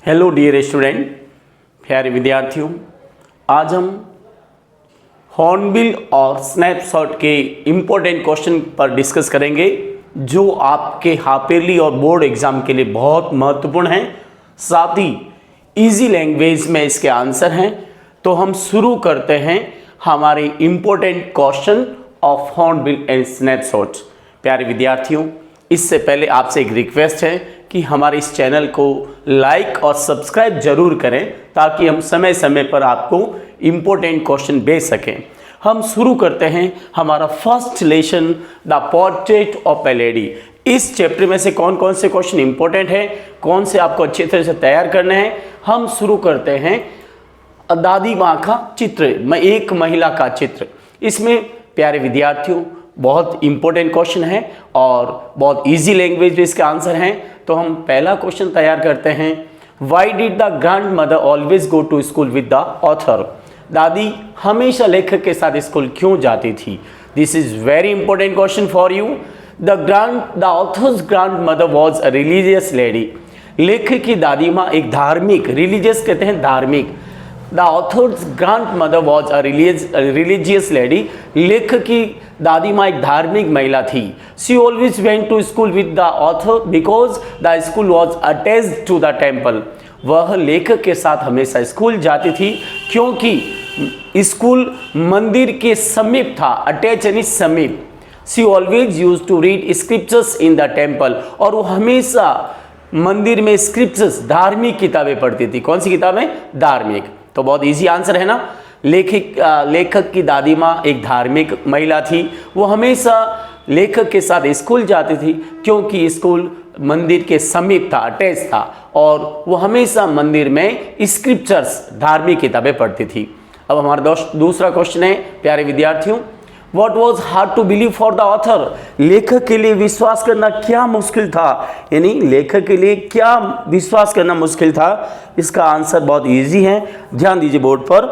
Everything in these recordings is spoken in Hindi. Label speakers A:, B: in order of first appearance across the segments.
A: हेलो डियर स्टूडेंट, प्यारे विद्यार्थियों, आज हम हॉर्नबिल और स्नैपशॉट के इम्पोर्टेंट क्वेश्चन पर डिस्कस करेंगे जो आपके हाफियरली और बोर्ड एग्जाम के लिए बहुत महत्वपूर्ण हैं। साथ ही इजी लैंग्वेज में इसके आंसर हैं। तो हम शुरू करते हैं हमारे important question of hornbill and snapshot. प्यारे विद्यार्थियों, इससे पहले आपसे एक रिक्वेस्ट है कि हमारे इस चैनल को लाइक और सब्सक्राइब जरूर करें ताकि हम समय समय पर आपको इम्पोर्टेंट क्वेश्चन भेज सकें। हम शुरू करते हैं हमारा first lesson, the portrait of A lady. इस चैप्टर में से कौन कौन से क्वेश्चन इंपॉर्टेंट है, कौन से आपको अच्छी तरह से तैयार करने हैं। हम शुरू करते हैं दादी माँ का चित्र, एक महिला का चित्र। इसमें प्यारे विद्यार्थियों बहुत इंपॉर्टेंट क्वेश्चन है और बहुत इजी लैंग्वेज में इसके आंसर हैं। तो हम पहला क्वेश्चन तैयार करते हैं। Why did the grand mother always go to school with the author? दादी हमेशा लेखक के साथ स्कूल क्यों जाती थी? This is very important question for you. The author's grand mother was a religious lady. लेखक की दादी माँ एक धार्मिक, रिलीजियस कहते हैं धार्मिक। The author's grand mother was a religious lady. लेखक की दादी माँ एक धार्मिक महिला थी। She always went to school with the author because the school was attached to the temple. वह लेखक के साथ हमेशा स्कूल जाती थी क्योंकि स्कूल मंदिर के समीप था। अटैच यानी समीप। She always use to read scriptures in the temple. और वो हमेशा मंदिर में स्क्रिप्चर्स, धार्मिक किताबें पढ़ती थी। कौन सी किताबें? धार्मिक। तो बहुत इजी आंसर है ना। लेखक की दादी माँ एक धार्मिक महिला थी। वो हमेशा लेखक के साथ स्कूल जाती थी क्योंकि स्कूल मंदिर के समीप था, अटैच था, और वो हमेशा मंदिर में स्क्रिप्चर्स, धार्मिक किताबें पढ़ती थी। अब हमारा दूसरा क्वेश्चन है प्यारे विद्यार्थियों, What was hard to believe for the author? लेखक के लिए विश्वास करना क्या मुश्किल था? यानी लेखक के लिए क्या विश्वास करना मुश्किल था? इसका आंसर बहुत इजी है। ध्यान दीजिए बोर्ड पर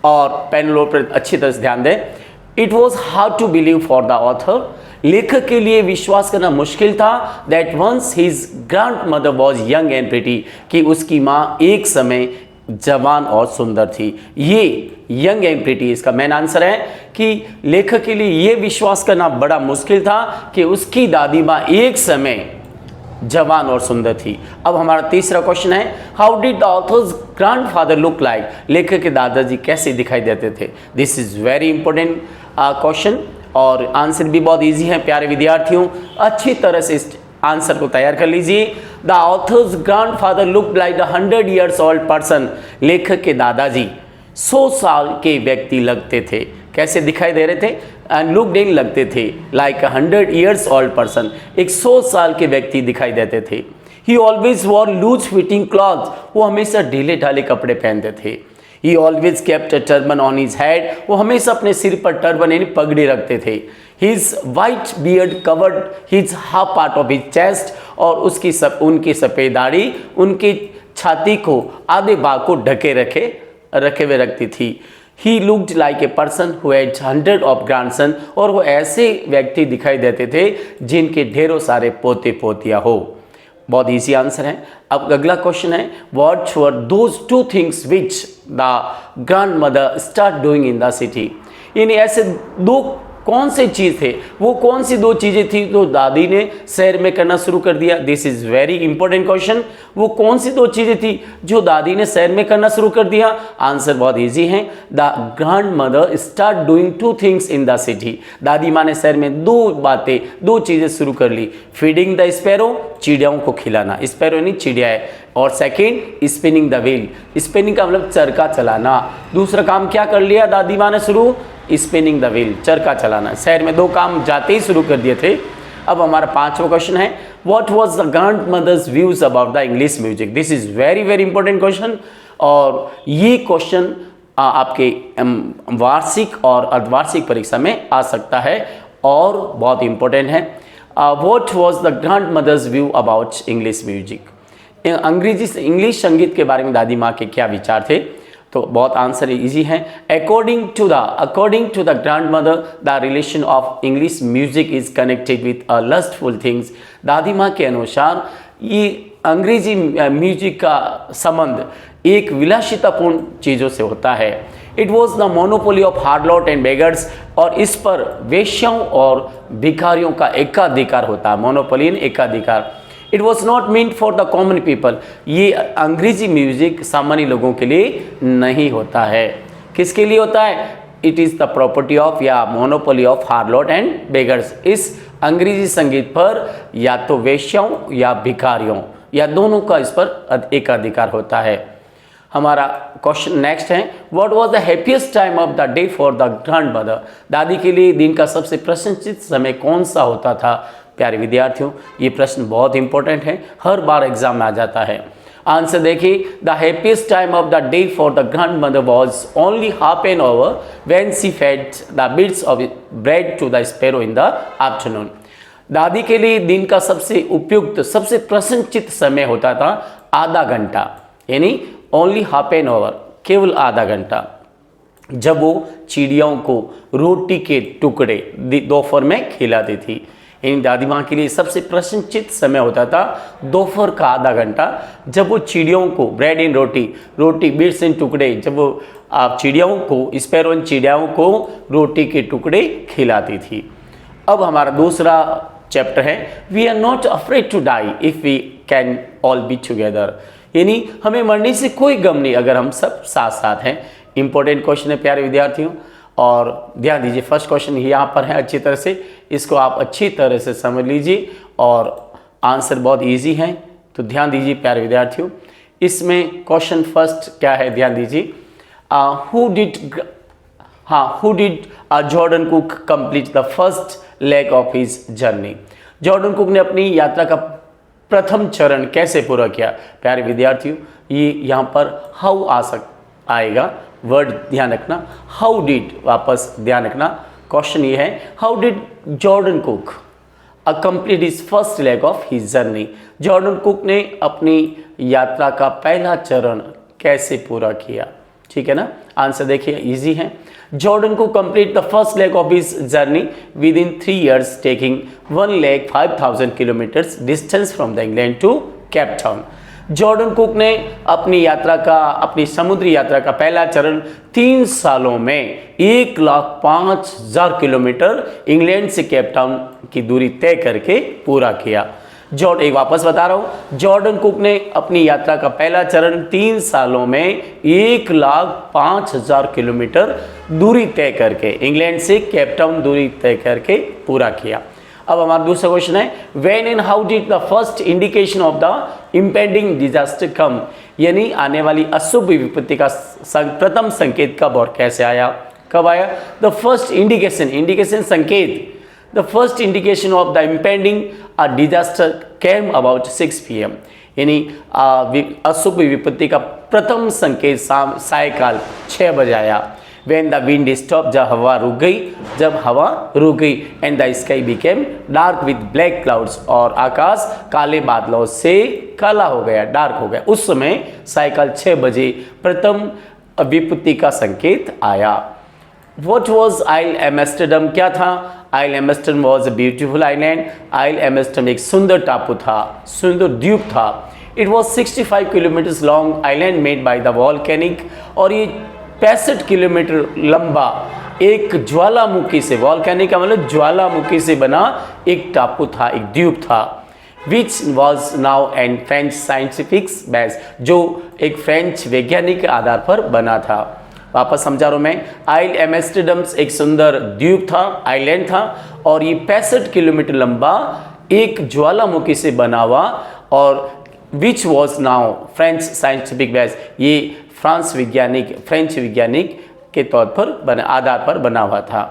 A: और पेन लोड पर अच्छी तरह से ध्यान दें। It was hard to believe for the author. लेखक के लिए विश्वास करना मुश्किल था that once his grandmother was young and pretty, कि उसकी माँ एक समय जवान और सुंदर थी। ये यंग एंड प्रिटी इसका मेन आंसर है कि लेखक के लिए ये विश्वास करना बड़ा मुश्किल था कि उसकी दादी माँ एक समय जवान और सुंदर थी। अब हमारा तीसरा क्वेश्चन है, how did the author's grandfather look like? लेखक के दादाजी कैसे दिखाई देते थे? This is very important question और आंसर भी बहुत ईजी है। प्यारे विद्यार्थियों, अच्छी तरह से इस आंसर को तैयार कर लीजिए। The author's grandfather look like the 100 years old person। लेखक के दादाजी 100 साल के व्यक्ति लगते थे। कैसे दिखाई दे रहे थे? एंड लुक नहीं लगते थे लाइक 100 years old person। एक 100 साल के व्यक्ति दिखाई देते थे। He always wore loose fitting cloth. वो हमेशा ढीले ढाले कपड़े पहनते थे। He always kept a turban on his head. वो हमेशा अपने सिर पर टर्बन यानी पगड़ी रखते थे। His white beard covered his half part of his chest। और उनकी सफ़ेद दाढ़ी उनकी छाती को, आधे भाग को ढके हुए रखती थी। He looked like a person who had hundred of grandson। और वो ऐसे व्यक्ति दिखाई देते थे जिनके ढेरों सारे पोते पोतियाँ हो। बहुत इजी आंसर है। अब अगला क्वेश्चन है, What were those two things which the grandmother started doing in the city? यानी ऐसे दो कौन से चीज़ थे, वो कौन सी दो चीज़ें थी तो दादी ने शहर में करना शुरू कर दिया? This is very important question. वो कौन सी दो चीज़ें थी जो दादी ने शहर में करना शुरू कर दिया? आंसर बहुत इजी है। The grand mother start doing 2 things in the city. दादी माँ ने शहर में दो चीज़ें शुरू कर ली। फीडिंग द स्पैरो, चिड़ियाओं को खिलाना। स्पैरो नहीं, चिड़िया है। और second spinning the wheel. Spinning का मतलब चरखा चलाना। दूसरा काम क्या कर लिया दादी माँ ने शुरू? स्पिनिंग द व्हील, चरखा चलाना। शहर में 2 काम जाते ही शुरू कर दिए थे। अब हमारा 5वां क्वेश्चन है, what was the grand mother's views about the English music? This is very very important question और ये क्वेश्चन आपके वार्षिक और अर्धवार्षिक परीक्षा में आ सकता है और बहुत इंपॉर्टेंट है। What was the grand mother's view about English music? English संगीत के बारे में दादी माँ के क्या विचार थे? तो बहुत आंसर इजी है। According to the grand mother the relation of English music is connected with lustful things. दादी माँ के अनुसार ये अंग्रेजी म्यूजिक का संबंध एक विलासितापूर्ण चीज़ों से होता है। It was the monopoly of hard lot and beggars, और इस पर वेश्याओं और भिखारियों का एकाधिकार होता है। मोनोपोली एकाधिकार। It was not meant for the common people, ये अंग्रेजी म्यूजिक सामान्य लोगों के लिए नहीं होता है। किसके लिए होता है? It is the property of या monopoly of hard lot and beggars. इस अंग्रेजी संगीत पर या तो वेश्याओं या भिखारियों या दोनों का इस पर एकाधिकार होता है। हमारा क्वेश्चन नेक्स्ट है, what was the happiest time of the day for the grand mother. दादी के लिए दिन का सबसे प्रसन्नचित समय कौन सा होता था? प्यारे विद्यार्थियों, ये प्रश्न बहुत इंपॉर्टेंट है, हर बार एग्जाम में आ जाता है। आंसर देखिए, the happiest time of the day for the grand mother was only half an hour when she fed the bits of bread to the sparrow in the afternoon. दादी के लिए दिन का सबसे उपयुक्त, सबसे प्रसन्नचित समय होता था आधा घंटा, यानी ओनली हाफ एन आवर, केवल आधा घंटा, जब वो चिड़ियों को रोटी के टुकड़े दोपहर में खिलाती थी। यानी दादी माँ के लिए सबसे प्रसन्नचित समय होता था दोपहर का आधा घंटा, जब वो चिड़ियों को bread and roti bits and टुकड़े, जब वो आप चिड़ियों को, स्पैरो चिड़ियों को रोटी के टुकड़े खिलाती थी। अब हमारा दूसरा चैप्टर है, we are not afraid to die if we can all be together, यानी हमें मरने से कोई गम नहीं अगर हम सब साथ साथ हैं। इंपॉर्टेंट क्वेश्चन है प्यारे विद्यार्थियों, और ध्यान दीजिए फर्स्ट क्वेश्चन यहाँ पर है, अच्छी तरह से इसको आप अच्छी तरह से समझ लीजिए, और आंसर बहुत इजी है, तो ध्यान दीजिए प्यारे विद्यार्थियों। इसमें क्वेश्चन फर्स्ट क्या है, ध्यान दीजिए, who did Jordan cook complete the first leg of his journey. Jordan Cook ने अपनी यात्रा का प्रथम चरण कैसे पूरा किया? प्यारे विद्यार्थियों, ये यहाँ पर हाउ आएगा, वर्ड ध्यान रखना, हाउ डिड, वापस ध्यान रखना, क्वेश्चन ये है, how did Jordan cook complete his first leg of his journey. Jordan Cook ने अपनी यात्रा का पहला चरण कैसे पूरा किया? ठीक है ना, आंसर देखिए इजी है। जॉर्डन को complete the first leg of his journey within 3 years, taking 1 leg 5000 kilometres distance from the England to Cape Town. Jordan Cook ने अपनी समुद्री यात्रा का पहला चरण 3 सालों में 1,05,000 किलोमीटर इंग्लैंड से केप टाउन की दूरी तय करके पूरा किया। एक वापस बता रहा हूँ, जॉर्डन कुक ने अपनी यात्रा का पहला चरण 3 सालों में 1,05,000 किलोमीटर दूरी तय करके, इंग्लैंड से केप टाउन दूरी तय करके पूरा किया। अब हमारा दूसरा क्वेश्चन है, when and how did the first indication of the impending disaster come, यानी आने वाली अशुभ विपत्ति का प्रथम संकेत कब और कैसे आया? कब आया? द फर्स्ट इंडिकेशन संकेत, the first indication of the impending disaster came about 6 PM, यानी अशुभ विपत्ति का प्रथम संकेत सायकाल 6 बजे आया। When the wind stopped, जब हवा रुक गई, and the sky became dark with black clouds, और आकाश काले बादलों से काला हो गया, डार्क हो गया। उस समय सायकाल 6 बजे प्रथम विपत्ति का संकेत आया। What was Isle Amsterdam? क्या था? Isle Amsterdam was a beautiful island. Isle Amsterdam एक सुंदर टापू था, सुंदर द्वीप था। It was 65 kilometers long island made by the volcanic, और ये 65 किलोमीटर लंबा एक ज्वालामुखी से, वॉल्केनिक का मतलब ज्वालामुखी से बना एक टापू था, एक द्वीप था। Which was now an French scientific base, जो एक फ्रेंच वैज्ञानिक के आधार पर बना था। वापस समझा रहा हूँ मैं, आइल एम्स्टर्डम एक सुंदर द्वीप था, आइलैंड था, और ये 65 किलोमीटर लंबा एक ज्वालामुखी से बना हुआ, और which was now French scientific base, ये फ्रेंच वैज्ञानिक के तौर पर आधार पर बना हुआ था।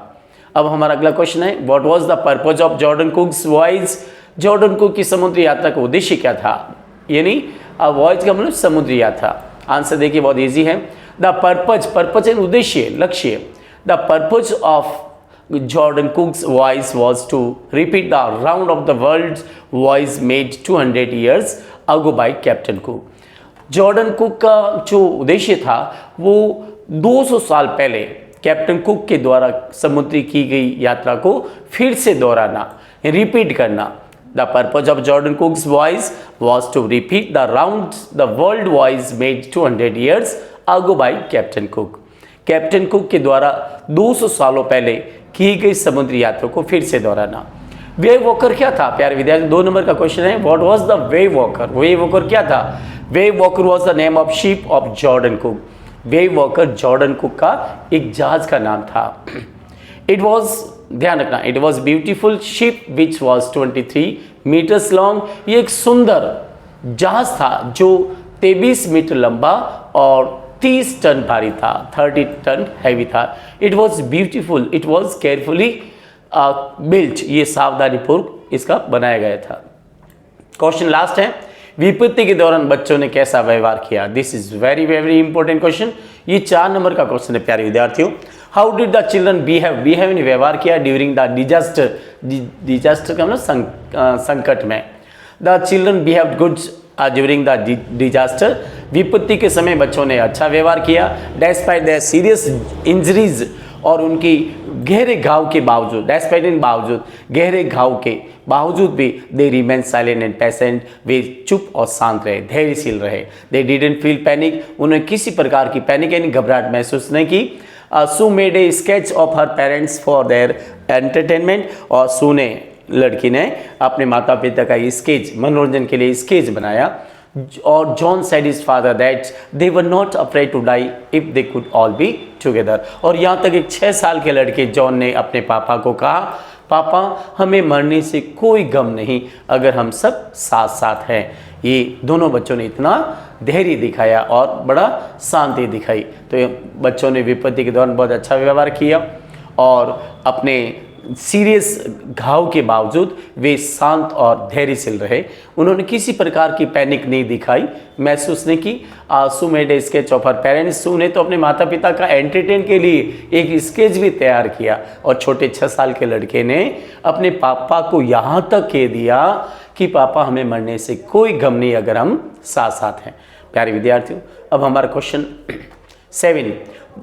A: अब हमारा अगला क्वेश्चन है, what was the purpose of Jordan Cook's voyage. Jordan cook की समुद्री यात्रा का उद्देश्य क्या था? यानी वॉयज का मतलब समुद्री यात्रा। आंसर देखिए बहुत ईजी है, द पर्पज है उद्देश्य, लक्ष्य। The purpose of Jordan Cook's voyage was to repeat the round of the world voyage made 200 years ago by captain Cook. Jordan Cook का जो उद्देश्य था वो 200 साल पहले कैप्टन कुक के द्वारा समुद्री की गई यात्रा को फिर से दोहराना, रिपीट करना। The purpose of Jordan Cook's voyage was to repeat the round the world voyage made 200 years ago by Captain Cook. Captain cook के द्वारा 200 सालों पहले की गई समुद्री यात्रा को फिर से दोहराना। वेव वॉकर क्या था प्यारे विद्यार्थी? 2 नंबर का क्वेश्चन है, what was the wave walker? Wave walker क्या था? Wave walker was the name of ship of Jordan cook. Wave walker Jordan Cook का एक जहाज का नाम था। इट वॉज, ध्यान रखना, it was beautiful ship which was 23 metres long. ये एक सुंदर जहाज था जो 23 मीटर लंबा और 30 टन भारी था, 30 टन हैवी था। It was beautiful, it was carefully built, ये सावधानीपूर्वक इसका बनाया गया था। क्वेश्चन लास्ट है, विपत्ति के दौरान बच्चों ने कैसा व्यवहार किया? This is very very important question. ये 4 नंबर का क्वेश्चन है प्यारे विद्यार्थियों। How did the children behave ने व्यवहार किया ड्यूरिंग द डिजास्टर। डिजास्टर का मतलब संकट में। The children behave goods during the disaster. विपत्ति के समय बच्चों ने अच्छा व्यवहार किया। डेस्पाइट द सीरियस इंजरीज, और उनकी गहरे घाव के बावजूद, डेस्पाइट इन बावजूद, गहरे घाव के बावजूद भी they remain silent and patient, वे चुप और शांत रहे, धैर्यशील रहे। दे डिडंट फील पैनिक, उन्हें किसी प्रकार की पैनिक यानी घबराहट महसूस नहीं की। Sue made a sketch of her parents for their entertainment, और सू ने, लड़की ने अपने माता पिता का स्केच, मनोरंजन के लिए स्केच बनाया। और John said his father that they were not afraid to die if they could all be together. और यहाँ तक एक 6 साल के लड़के जॉन ने अपने पापा को कहा, पापा हमें मरने से कोई गम नहीं अगर हम सब साथ साथ हैं। ये दोनों बच्चों ने इतना धैर्य दिखाया और बड़ा शांति दिखाई। तो बच्चों ने विपत्ति के दौरान बहुत अच्छा व्यवहार किया और अपने सीरियस घाव के बावजूद वे शांत और धैर्यशील रहे। उन्होंने किसी प्रकार की पैनिक नहीं दिखाई, महसूस नहीं की। Sue made a sketch of her parents. Sue ने तो अपने माता पिता का एंटरटेन के लिए एक स्केच भी तैयार किया। और छोटे 6 साल के लड़के ने अपने पापा को यहाँ तक कह दिया कि पापा हमें मरने से कोई गम नहीं अगर हम साथ साथ हैं। प्यारे विद्यार्थियों, अब हमारा question 7,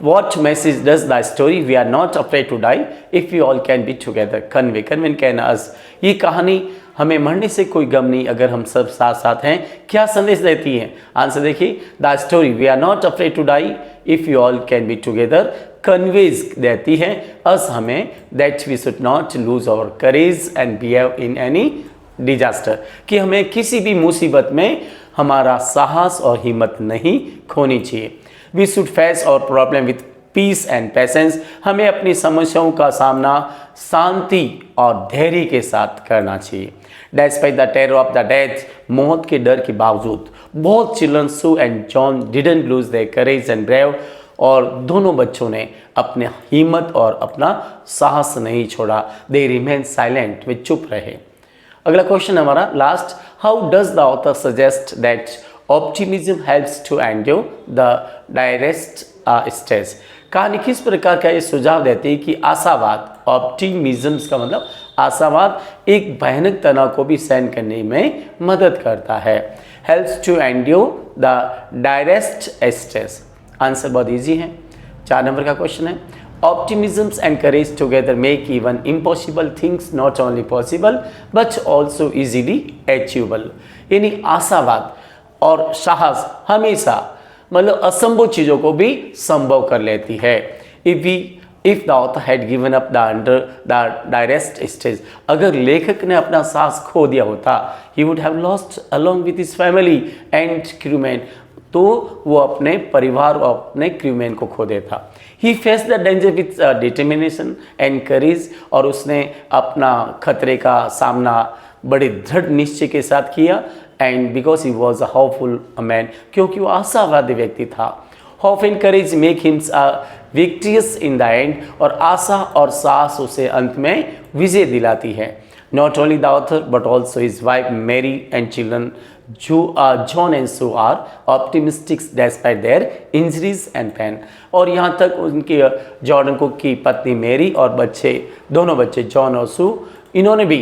A: what message does the story we are not afraid to die if we all can be together convey can us? ये कहानी हमें मरने से कोई गम नहीं अगर हम सब साथ साथ हैं क्या संदेश देती है? आंसर देखिए, the story we are not afraid to die if you all can be together conveys देती है अस हमें that we should not lose our courage and behave in any disaster, कि हमें किसी भी मुसीबत में हमारा साहस और हिम्मत नहीं खोनी चाहिए। We should face our problem with peace and patience, हमें अपनी समस्याओं का सामना शांति और धैर्य के साथ करना चाहिए। Despite the terror of the death, मौत के डर के बावजूद both children Sue and John didn't lose their courage and brave, और दोनों बच्चों ने अपने हिम्मत और अपना साहस नहीं छोड़ा। दे रिमेन साइलेंट, वे चुप रहे। अगला क्वेश्चन हमारा last, how does the author suggest that optimism helps to endure the direst stage? कहानी किस प्रकार का ये सुझाव देती है कि आशावाद, ऑप्टिमिज्म का मतलब आशावाद, एक भयानक तनाव को भी सहन करने में मदद करता है। Helps to endure the direst stage, answer बहुत ईजी है, 4 नंबर का क्वेश्चन है। Optimism and courage together make even impossible things not only possible but also easily achievable। यानी आशावाद और साहस हमेशा मतलब असंभव चीज़ों को भी संभव कर लेती है। If the author had given up the direst stage, अगर लेखक ने अपना साहस खो दिया होता, he would have lost along with his family and crewmen, तो वो अपने परिवार और अपने क्रूमैन को खो देता। He face the danger with determination and courage, और उसने अपना खतरे का सामना बड़े दृढ़ निश्चय के साथ किया। And because he was a hopeful man, क्योंकि वो आशावादी व्यक्ति था। Hope and courage make him victorious in the end, और आशा और साहस उसे अंत में विजय दिलाती है। Not only the author but also his wife Mary and children John and Sue are optimistic despite their injuries and pain, और यहाँ तक उनके जॉर्डन कुक की पत्नी मैरी और बच्चे, दोनों बच्चे जॉन और सू, इन्होंने भी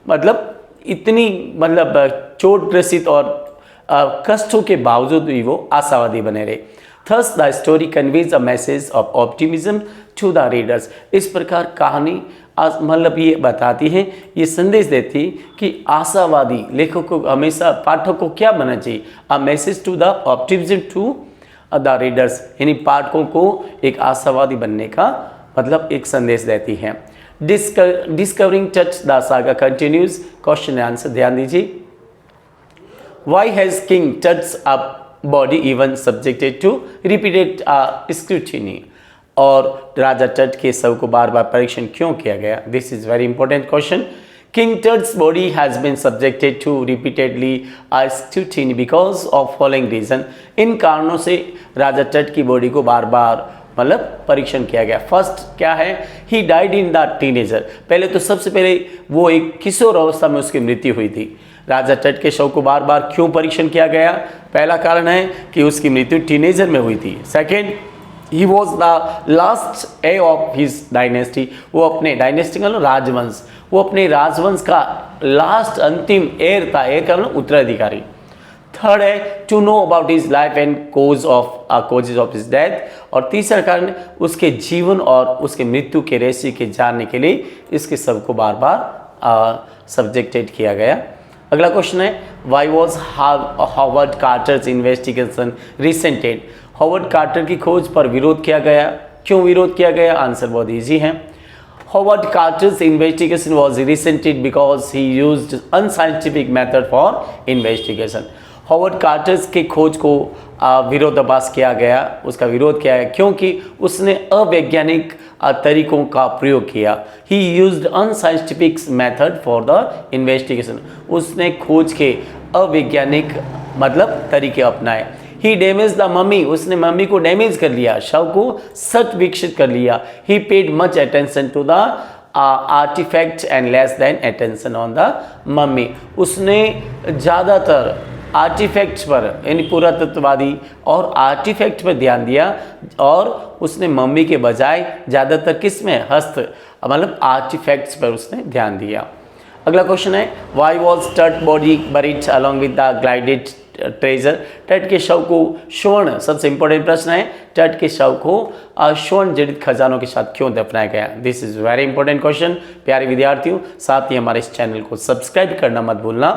A: मतलब इतनी मतलब चोट ग्रसित और कष्टों के बावजूद भी वो आशावादी बने रहे। Thus the story conveys a message of optimism to the readers। इस प्रकार कहानी मतलब ये बताती है, ये संदेश देती कि आशावादी लेखक को हमेशा पाठक को क्या बनना चाहिए, a message to the optimism to the readers, यानी पाठकों को एक आशावादी बनने का मतलब एक संदेश देती है। Discovering Tut the saga continues, question and answer ध्यान दीजिए। Why has king Tut a body even subjected to repeated scrutiny, और राजा टट के शव को बार बार परीक्षण क्यों किया गया? This is very important question. King Tut's body has been subjected to repeatedly scrutiny because of following reason, इन कारणों से राजा टट की बॉडी को बार बार मतलब परीक्षण किया गया। फर्स्ट क्या है, he died in the teenager, पहले तो सबसे पहले वो एक किशोर अवस्था में उसकी मृत्यु हुई थी। राजा टट के शव को बार बार क्यों परीक्षण किया गया? पहला कारण है कि उसकी मृत्यु टीनेजर में हुई थी। Second, he was the last A of his dynasty, वो अपने डायनेस्टी का राजवंश, वो अपने राजवंश का लास्ट अंतिम एयर था, एयर का उत्तराधिकारी। थर्ड है to know about his life and causes of his death, और तीसरा कारण उसके जीवन और उसके मृत्यु के रहस्य के जानने के लिए इसके सब को बार बार सब्जेक्टेड किया गया। अगला क्वेश्चन है, why was Howard Carter's investigation resented, Howard Carter की खोज पर विरोध किया गया, क्यों विरोध किया गया? आंसर बहुत ईजी है। Howard Carter's investigation was resented because he used unscientific method for investigation, Howard Carter's के खोज को विरोधाभास किया गया, उसका विरोध किया गया क्योंकि उसने अवैज्ञानिक तरीकों का प्रयोग किया। He used unscientific method for the investigation, उसने खोज के अवैज्ञानिक मतलब तरीके अपनाए। ही डैमेज द मम्मी, उसने मम्मी को डैमेज कर लिया, शव को सट विकसित कर लिया। He paid much attention to the artifacts and less than attention on the mummy, उसने ज़्यादातर आर्टिफैक्ट्स पर यानी पुरातत्ववादी और आर्टिफैक्ट पर ध्यान दिया, और उसने मम्मी के बजाय ज़्यादातर किस में मतलब आर्टिफैक्ट्स पर उसने ध्यान दिया। अगला क्वेश्चन है, वाई वॉज टट body buried along with the glided treasure, टट के शव को स्वर्ण, सबसे इंपॉर्टेंट प्रश्न है, टट के शव को स्वर्ण जड़ित खजानों के साथ क्यों दफनाया गया? This is very important question. प्यारे विद्यार्थियों, साथ ही हमारे इस चैनल को सब्सक्राइब करना मत भूलना।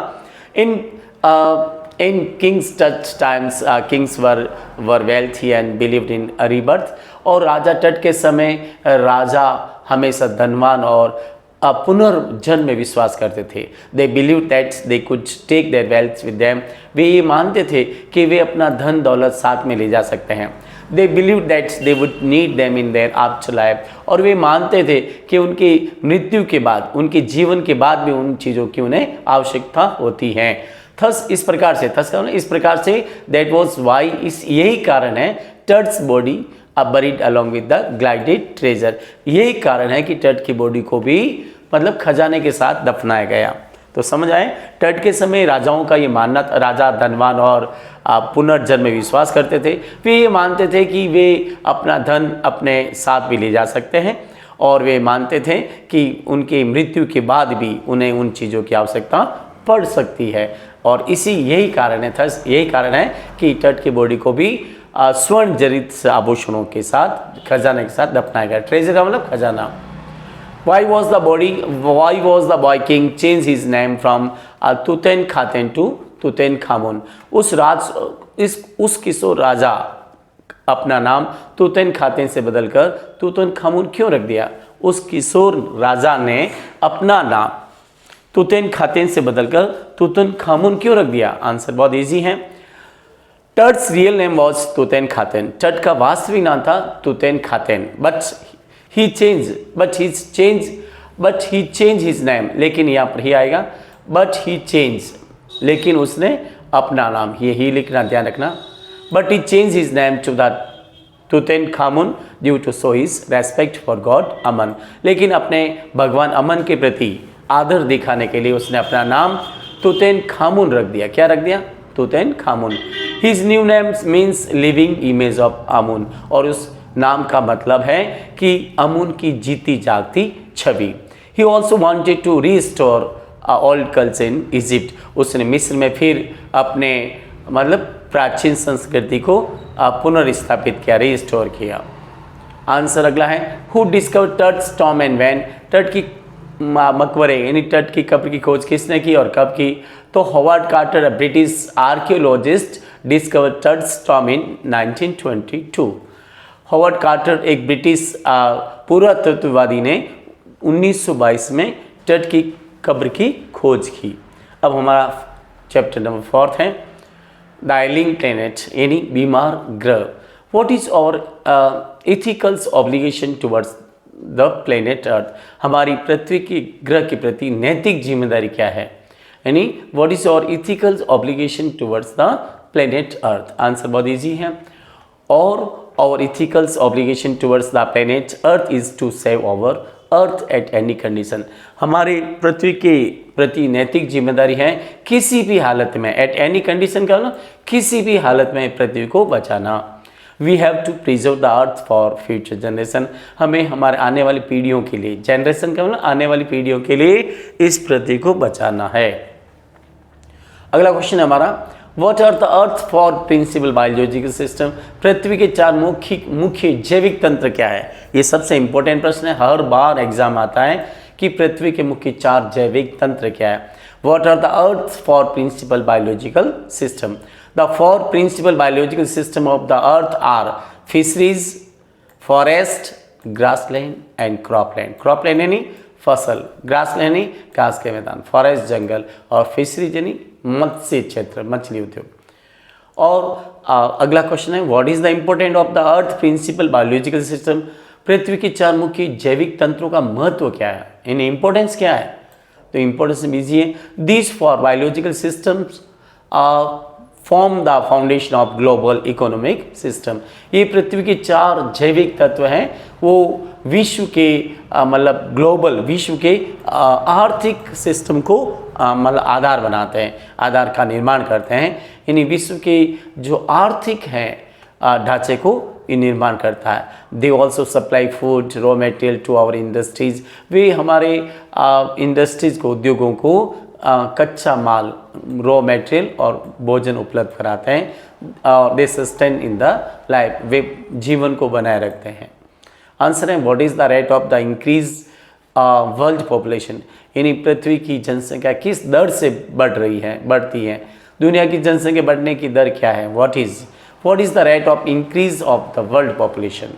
A: In King's Tut times, kings were wealthy and believed in a rebirth, और राजा टट के समय राजा हमेशा धनवान और पुनर्जन्म में विश्वास करते थे। They believed that they could take their wealth with them, वे ये मानते थे कि वे अपना धन दौलत साथ में ले जा सकते हैं। They believed that they would need them in their afterlife, और वे मानते थे कि उनकी मृत्यु के बाद, उनके जीवन के बाद भी उन चीज़ों की उन्हें आवश्यकता होती है। थस इस प्रकार से, थस का इस प्रकार से, दैट वॉज वाई, इस यही कारण है Tut's body buried along with the glided treasure, यही कारण है कि टट की बॉडी को भी मतलब खजाने के साथ दफनाया गया। तो समझ आए, टट के समय राजाओं का ये मानना, राजा धनवान और पुनर्जन्म में विश्वास करते थे। वे ये मानते थे कि वे अपना धन अपने साथ भी ले जा सकते हैं, और वे मानते थे कि उनकी मृत्यु के बाद भी उन्हें उन चीज़ों की आवश्यकता पड़ सकती है, और यही कारण है, थस यही कारण है कि टट की बॉडी को भी स्वर्ण जड़ित आभूषणों के साथ, खजाने के साथ दफनाया गया। ट्रेजर का मतलब खजाना। Why was the boy king change his name from Tutankhamen to Tutankhamun, उस किशोर राजा अपना नाम तुतनखामेन से बदलकर तुतनखामुन क्यों रख दिया? उस किशोर राजा ने अपना नाम तुतनखामेन से बदलकर तुतनखामुन क्यों रख दिया? आंसर बहुत इजी है। Tut's real name was Tutankhamen, Tut का वास्तविक नाम था Tutankhamen, but he change his name, लेकिन यहाँ पर ही आएगा बट ही चेंज, लेकिन उसने अपना नाम, ये ही लिखना, ध्यान रखना, but he change his name to the Tutankhamun due to show his respect for god Amun, लेकिन अपने भगवान अमन के प्रति आदर दिखाने के लिए उसने अपना नाम तुतनखामुन रख दिया। क्या रख दिया? Tutankhamun. His new name means living image of Amun, और उस नाम का मतलब है कि अमुन की जीती जागती छवि। He also wanted to restore old culture in Egypt, उसने मिस्र में फिर अपने मतलब प्राचीन संस्कृति को पुनर्स्थापित किया, रिस्टोर किया। आंसर अगला है, who discover Tut's tomb and when, टर्ट की मकबरे यानी टर्ट की कब्र की खोज किसने की और कब की? तो Howard Carter, British archaeologist, discover Tut's tomb in 1922। Howard Carter एक ब्रिटिश पुरातत्ववादी ने 1922 में टर्ट की कब्र की खोज की। अब हमारा चैप्टर नंबर 4 है द एलिंग प्लेनेट यानी बीमार ग्रह। What is our ethicals obligation towards the planet Earth, हमारी पृथ्वी की ग्रह के प्रति नैतिक जिम्मेदारी क्या है, यानी what is our ethicals obligation towards the planet Earth. Answer बहुत ईजी है, और our ethicals obligation towards the planet Earth is to save our Earth at any condition, हमारे पृथ्वी के प्रति नैतिक जिम्मेदारी है किसी भी हालत में, एट एनी कंडीशन का ना किसी भी हालत में पृथ्वी को बचाना। We have to preserve the earth for future generation, हमें हमारे आने वाली पीढ़ियों के लिए, जनरेशन का मतलब आने वाली पीढ़ियों के लिए इस पृथ्वी को बचाना है। अगला क्वेश्चन है हमारा, what are the earth four principal biological system, पृथ्वी के 4 मुख्य जैविक तंत्र क्या है? ये सबसे इंपॉर्टेंट प्रश्न है, हर बार एग्जाम आता है कि पृथ्वी के मुख्य 4 जैविक तंत्र क्या है। What are the earth four principal biological system, the 4 principal biological system of the earth are fisheries, forest, grassland and cropland. Cropland यानी फसल, ग्रासलैंड यानी घास के मैदान, फॉरेस्ट जंगल, और फिशरीज यानी मत्स्य क्षेत्र, मछली उद्योग। और अगला क्वेश्चन है, what is the important of the earth principal biological system, पृथ्वी के 4 मुख्य जैविक तंत्रों का महत्व क्या है, इन्हें इंपॉर्टेंस क्या है? तो इंपॉर्टेंस इजी है, this for biological systems form the foundation of global economic system, ये पृथ्वी के 4 जैविक तत्व हैं, वो विश्व के मतलब ग्लोबल विश्व के आर्थिक सिस्टम को मतलब आधार बनाते हैं, आधार का निर्माण करते हैं, यानी विश्व के जो आर्थिक है ढांचे को ये निर्माण करता है। They also supply food raw material to our industries, वे हमारे इंडस्ट्रीज को, उद्योगों को कच्चा माल, रॉ मटेरियल और भोजन उपलब्ध कराते हैं। दे सस्टेन इन द लाइफ, वे जीवन को बनाए रखते हैं। आंसर है, what is the rate of the increase world population, यानी पृथ्वी की जनसंख्या किस दर से बढ़ती है, दुनिया की जनसंख्या बढ़ने की दर क्या है? What is the rate of increase of the world population.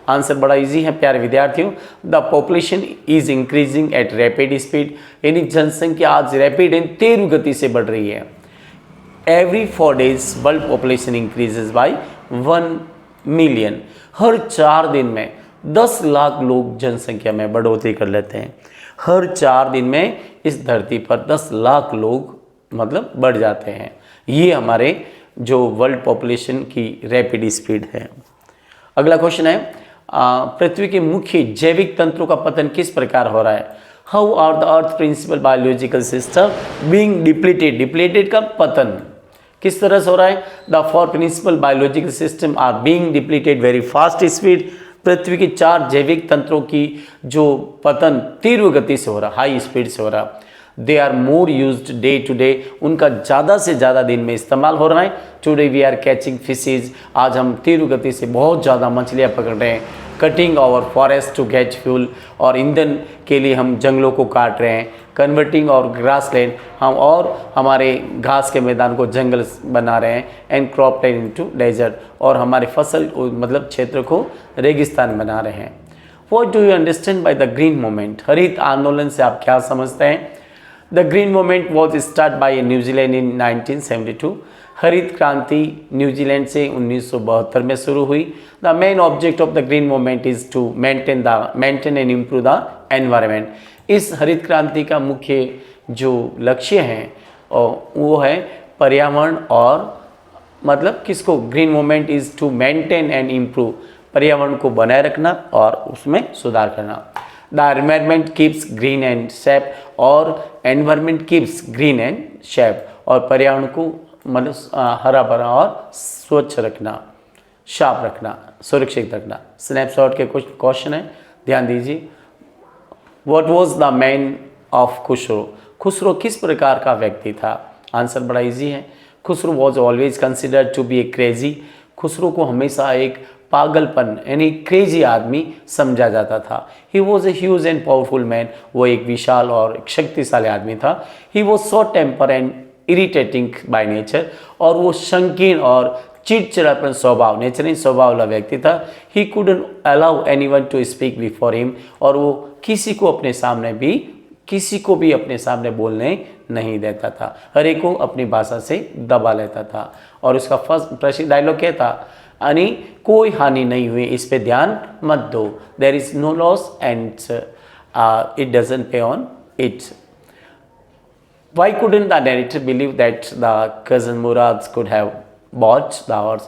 A: Answer बड़ा इजी है प्यारे विद्यार्थियों, the population is increasing at rapid speed, यानी जनसंख्या आज रैपिड एंड तेज गति से बढ़ रही है। Every 4 days world population increases by 1 million, हर 4 दिन में 10 लाख लोग जनसंख्या में बढ़ोतरी कर लेते हैं। हर 4 दिन में इस धरती पर 10 लाख लोग मतलब बढ़ जाते हैं। ये हमारे जो वर्ल्ड पॉपुलेशन की रैपिड स्पीड है। अगला क्वेश्चन है, पृथ्वी के मुख्य जैविक तंत्रों का पतन किस प्रकार हो रहा है? How are the earth principal biological system being depleted, depleted का पतन किस तरह से हो रहा है? The 4 principal biological system are being depleted very fast speed, पृथ्वी के 4 जैविक तंत्रों की जो पतन तीव्र गति से हो रहा, हाई स्पीड से हो रहा। They are more used day to day, उनका ज़्यादा से ज़्यादा दिन में इस्तेमाल हो रहा है। Today we are catching fishes, आज हम तीव्र गति से बहुत ज़्यादा मछलियाँ पकड़ रहे हैं। Cutting our forest to get fuel, और ईंधन के लिए हम जंगलों को काट रहे हैं। कन्वर्टिंग और ग्रासलैंड, हम और हमारे घास के मैदान को जंगल बना रहे हैं। एंड क्रॉपलैंड इनटू डेजर्ट, और हमारे फसल मतलब क्षेत्र को रेगिस्तान बना रहे हैं। What do you understand by the green movement, हरित आंदोलन से आप क्या समझते हैं? The green movement was start by New Zealand in 1972, हरित क्रांति न्यूजीलैंड से 1972 में शुरू हुई। The main object of the green movement is to maintain and improve the environment, इस हरित क्रांति का मुख्य जो लक्ष्य है वो है पर्यावरण, और मतलब किसको? Green movement is to maintain and improve, पर्यावरण को बनाए रखना और उसमें सुधार करना। The environment keeps green and shape, और environment keeps green and shape, और पर्यावरण को मतलब हरा भरा और स्वच्छ रखना, साफ रखना, सुरक्षित रखना। स्नैपशॉट के कुछ क्वेश्चन है, ध्यान दीजिए। What was the man of Khusro, Khusro किस प्रकार का व्यक्ति था? आंसर बड़ा इजी है, Khusro was always considered to be a crazy, Khusro को हमेशा एक पागलपन यानी क्रेजी आदमी समझा जाता था। He was a huge and powerful man, वो एक विशाल और एक शक्तिशाली आदमी था। He was short temper and irritating by nature, और वो संकीर्ण और चिड़चिड़ापन स्वभाव नेचर स्वभाव वाला व्यक्ति था। He couldn't allow anyone to speak before him, और वो किसी को भी अपने सामने बोलने नहीं देता था, हर एक को अपनी भाषा से दबा लेता था। और उसका फर्स्ट प्रसिद्ध डायलॉग क्या था, यानी कोई हानि नहीं हुई, इस पे ध्यान मत दो, there is no loss and it doesn't pay on it. Why couldn't the narrator believe that the cousin Murad could have bought the horse?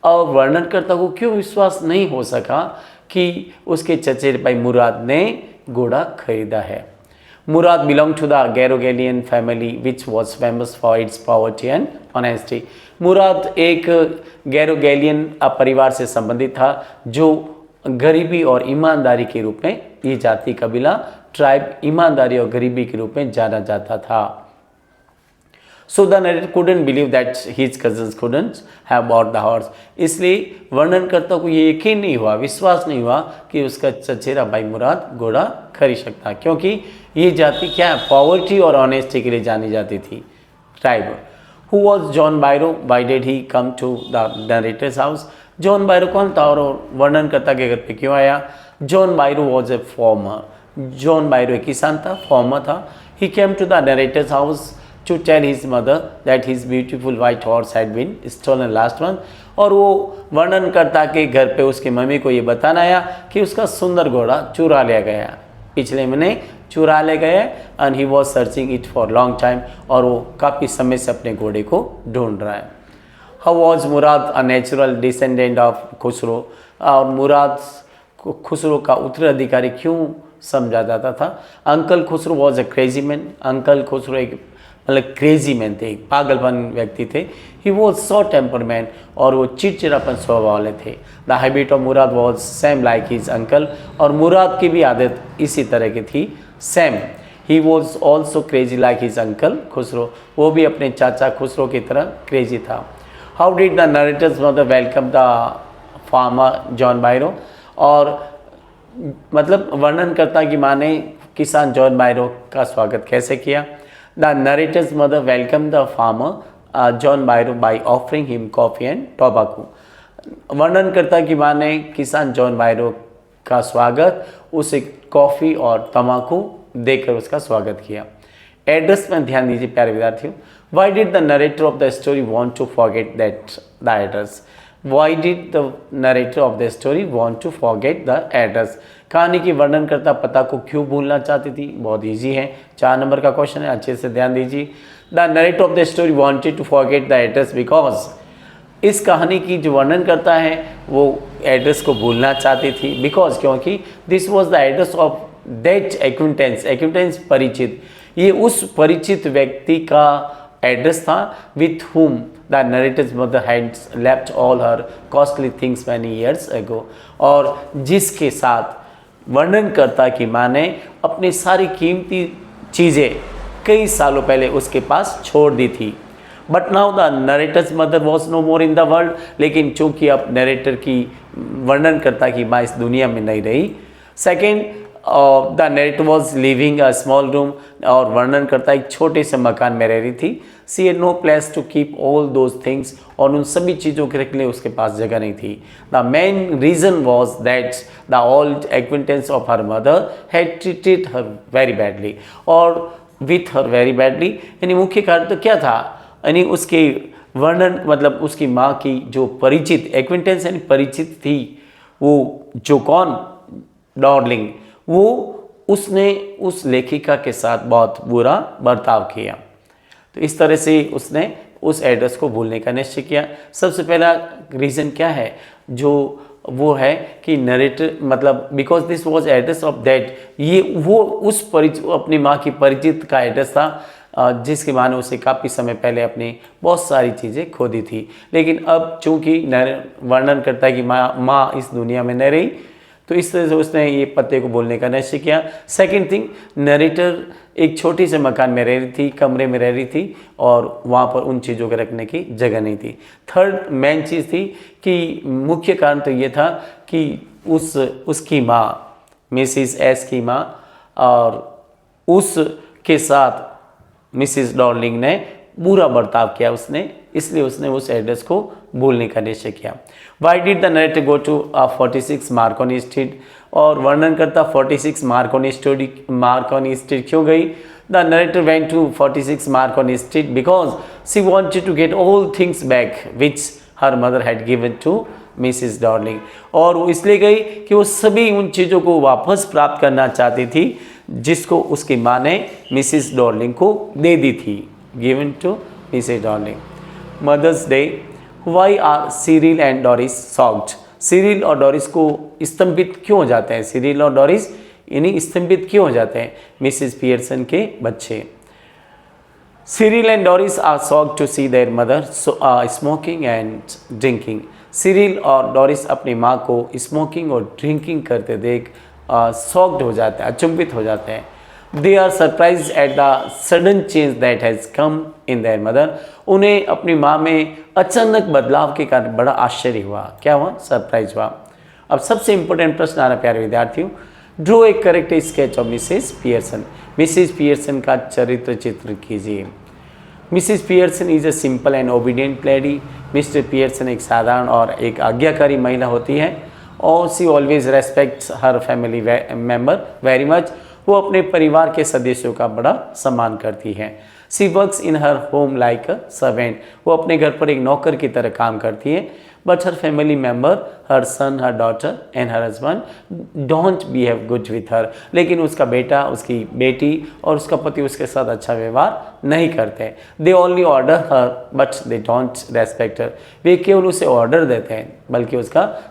A: और वर्णनकर्ता को क्यों विश्वास नहीं हो सका कि उसके चचेरे भाई मुराद ने घोड़ा खरीदा है। Murad belong to the Garoghlanian family which was famous for its poverty and honesty. Murad एक गैरोगेलियन परिवार से संबंधित था जो गरीबी और ईमानदारी के रूप में, ये जाति कबीला ट्राइब ईमानदारी और गरीबी के रूप में जाना जाता था। So the narrator couldn't believe that his cousins couldn't have bought the horse। इसलिए वर्णनकर्ता को ये यकीन नहीं हुआ, विश्वास नहीं हुआ कि उसका चचेरा भाई मुराद घोड़ा खरीद सकता, क्योंकि ये जाति क्या है, पॉवर्टी और ऑनेस्टी के लिए जानी जाती थी। Tribe. Who was John Byro? Why did he come to the narrator's house? John Byro कौन था और वर्णनकर्ता के घर पे क्यों आया? John Byro was a farmer. John Byro एक किसान था, फॉर्मर था। He came to the narrator's house to tell his mother that his beautiful white horse had been stolen last month. और वो वर्णनकर्ता के घर पे उसकी मम्मी को ये बताना आया कि उसका सुंदर घोड़ा चुरा लिया गया, पिछले महीने चुरा ले गए, and he was searching it for long time, और वो काफ़ी समय से अपने घोड़े को ढूंढ रहा है। How was Murad a natural descendant of Khusro? और मुराद खुसरो का उत्तराधिकारी क्यों समझा जाता था? Uncle Khusro was a crazy man. Uncle Khusro एक मतलब क्रेजी मैन थे, एक पागलपन व्यक्ति थे। He was short temper man, और वो चिड़चिड़ापन स्वभाव वाले थे। The habit of Murad was same like his uncle, और मुराद की भी आदत इसी तरह की थी, same. He was also crazy like his uncle Khosrove, वो भी अपने चाचा खुसरो की तरह क्रेजी था। How did the narrator's mother welcome the farmer John Byro? और मतलब वर्णनकर्ता की माँ ने किसान जॉन बायरो का स्वागत कैसे किया? The narrator's mother welcome the farmer John Byro by offering him coffee and tobacco. वर्णनकर्ता की माँ ने किसान जॉन बायरो का स्वागत उसे कॉफ़ी और तम्बाकू देकर उसका स्वागत किया। एड्रेस में ध्यान दीजिए प्यारे विद्यार्थियों। Why did the narrator of the story want to forget that the address? Why did the narrator of the story want to forget the address? कहानी की वर्णनकर्ता पता को क्यों भूलना चाहती थी? बहुत इजी है, 4 नंबर का क्वेश्चन है, अच्छे से ध्यान दीजिए। The narrator of the story wanted to forget the address because, इस कहानी की जो वर्णन करता है वो एड्रेस को भूलना चाहती थी, बिकॉज क्योंकि this was the address of that acquaintance. Acquaintance परिचित, ये उस परिचित व्यक्ति का एड्रेस था with whom the narrator's mother had left all her costly things many years ago, और जिसके साथ वर्णनकर्ता की माँ ने अपनी सारी कीमती चीज़ें कई सालों पहले उसके पास छोड़ दी थी। But now the narrator's mother was no more in the world, लेकिन चूंकि अब नरेटर की वर्णनकर्ता की माँ इस दुनिया में नहीं रही। Second, the narrator was living a small room, और वर्णनकर्ता एक छोटे से मकान में रह रही थी। She had no place to keep all those things, और उन सभी चीज़ों के रखने उसके पास जगह नहीं थी। The main reason was that the old acquaintance of her mother had treated her very badly, और विथ हर वेरी बैडली यानी मुख्य कारण तो क्या था, यानी उसके वर्णन मतलब उसकी माँ की जो परिचित एक्विंटेंस यानी परिचित थी, वो जो कौन डार्लिंग, वो उसने उस लेखिका के साथ बहुत बुरा बर्ताव किया। तो इस तरह से उसने उस एड्रेस को भूलने का निश्चय किया। सबसे पहला रीज़न क्या है, जो वो है कि नरेटर मतलब because this was address of that, ये वो उस अपनी माँ की परिचित का एड्रेस था जिसकी माँ ने उसे काफ़ी समय पहले अपनी बहुत सारी चीज़ें खो दी थी। लेकिन अब चूँकि वर्णनकर्ता की माँ इस दुनिया में नहीं रही, तो इस तरह से उसने ये पते को बोलने का निश्चय किया। सेकंड थिंग, नरेटर एक छोटी से मकान में रह रही थी, कमरे में रह रही थी और वहाँ पर उन चीज़ों को रखने की जगह नहीं थी। थर्ड मेन चीज़ थी कि मुख्य कारण तो ये था कि उसकी माँ मिसिस एस की माँ और उसके साथ मिसिस डॉर्लिंग ने बुरा बर्ताव किया उसने, इसलिए उसने उस एड्रेस को बोलने का निश्चय किया। Why did the narrator go to 46 Marconi street, और वर्णन करता 46 मार्कोनी स्ट्रीट क्यों गई। The narrator went to 46 Marconi street because she wanted to get all things back which her mother had given to Mrs Dorling, और वो इसलिए गई कि वो सभी उन चीज़ों को वापस प्राप्त करना चाहती थी जिसको उसकी माँ ने मिसिस डॉर्लिंग को दे दी थी, given to Mrs Dorling. Mother's day, why are Cyril and Doris shocked, Cyril और डोरिस को स्तंभित क्यों हो जाते हैं, सिरिल और डोरिस यानी स्तंभित क्यों हो जाते हैं, मिसिस पियर्सन के बच्चे। Cyril and Doris are shocked to see their mother smoking and drinking, Cyril और डोरिस अपनी माँ को स्मोकिंग और ड्रिंकिंग करते देख शॉक्ड हो जाते हैं, अचंभित हो जाते हैं। They are surprise at the sudden change that has come in their mother, उन्हें अपनी माँ में अचानक बदलाव के कारण बड़ा आश्चर्य हुआ। क्या हुआ? सरप्राइज हुआ। अब सबसे इंपॉर्टेंट प्रश्न आ रहा है प्यारे विद्यार्थियों, draw a correct sketch of Mrs Pearson, Mrs Pearson का चरित्र चित्र कीजिए। Mrs Pearson is a simple and obedient lady, mister Pearson एक साधारण और एक आज्ञाकारी महिला होती है, और she always respects her family member very much, वो अपने परिवार के सदस्यों का बड़ा सम्मान करती है। She works in her home like a servant, वो अपने घर पर एक नौकर की तरह काम करती है। But her family member, her son, her daughter and her husband don't behave good with her, लेकिन उसका बेटा, उसकी बेटी और उसका पति उसके साथ अच्छा व्यवहार नहीं करते। They only order her but they don't respect her, वे केवल उसे ऑर्डर देते हैं बल्कि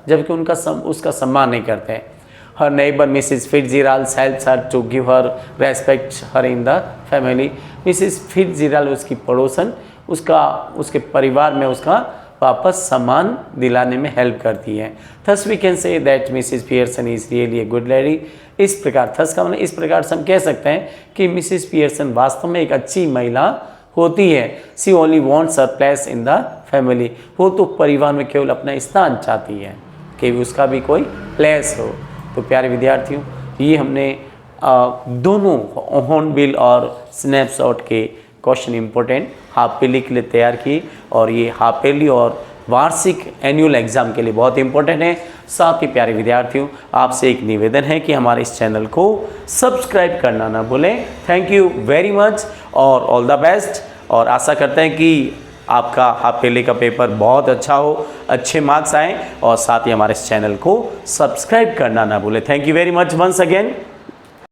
A: जबकि उसका सम्मान नहीं करते हैं। Her neighbor Mrs. Fitzgerald helps her to give her respect her in the family. Mrs. Fitzgerald उसकी पड़ोसन उसके परिवार में उसका वापस सम्मान दिलाने में हेल्प करती है। Thus we can say that Mrs. Pearson is really a good lady. इस प्रकार thus का मतलब इस प्रकार से हम कह सकते हैं कि मिसिस पियर्सन वास्तव में एक अच्छी महिला होती है। She only wants her place in the family. वो तो परिवार में केवल अपना स्थान चाहती है कि उसका भी कोई प्लेस हो। तो प्यारे विद्यार्थियों, ये हमने दोनों हॉर्नबिल और स्नैपशॉट के क्वेश्चन इंपॉर्टेंट हाफ ईयरली के लिए तैयार किए, और ये हाफ ईयरली और वार्षिक एनुअल एग्जाम के लिए बहुत इंपॉर्टेंट है। साथ ही प्यारे विद्यार्थियों, आपसे एक निवेदन है कि हमारे इस चैनल को सब्सक्राइब करना ना भूलें। थैंक यू वेरी मच और ऑल द बेस्ट, और आशा करते हैं कि आपका हाफ ईयरली का पेपर बहुत अच्छा हो, अच्छे मार्क्स आएँ, और साथ ही हमारे इस चैनल को सब्सक्राइब करना ना भूलें। Thank you very much once again.